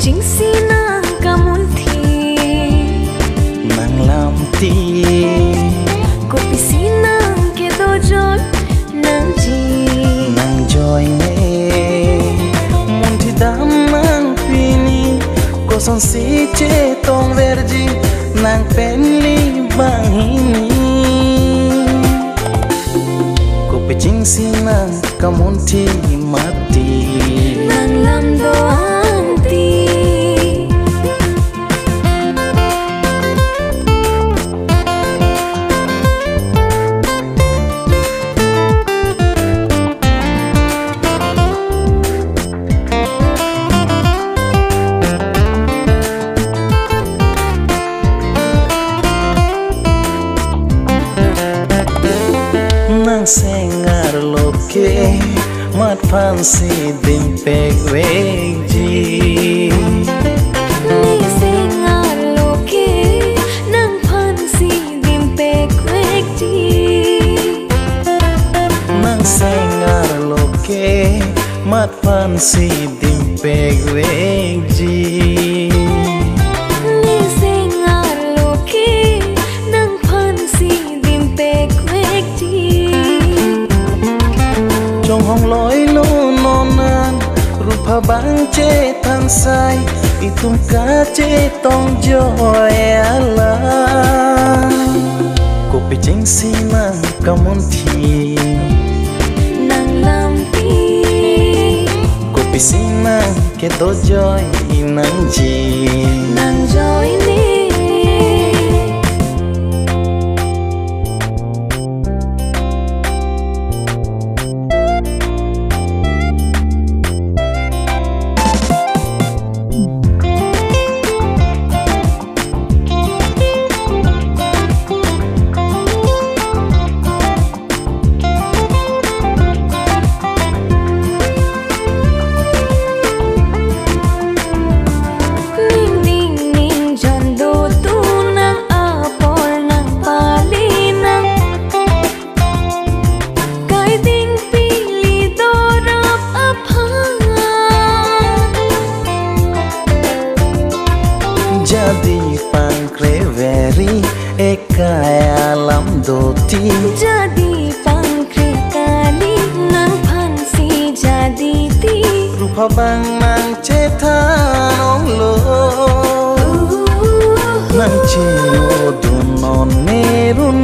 chính si nàng cả muốn thi nàng làm ti cô bị si nàng kia đôi rồi nàng gì nàng joy nè muốn thì đam nàng pini cô son si che tông verdi nàng penli bang hini cô bị chính si nàng cả muốn thi mati nàng làm đồ ăn ti nàng sẽ ngar loke mat fancy dim pek veji ni se ngalo ke nang fancy dim pe kwekti nàng sẽ ngar loke mat fancy dim pek veji ni se ngalo ke nang fancy dim pe kwekti trong hong lối lu non nan rupa bang che tan sai itung ka che tong joy ala cô bị chính si nàng kamun thi nàng làm ti cô bị si nàng ke do joy nàng ji nàng joy ni jadi pangkreveri ekaya lam doti jadi pangkri kali nang fancy jadi ti rupa bang nang cetan lo nang cino dunon merun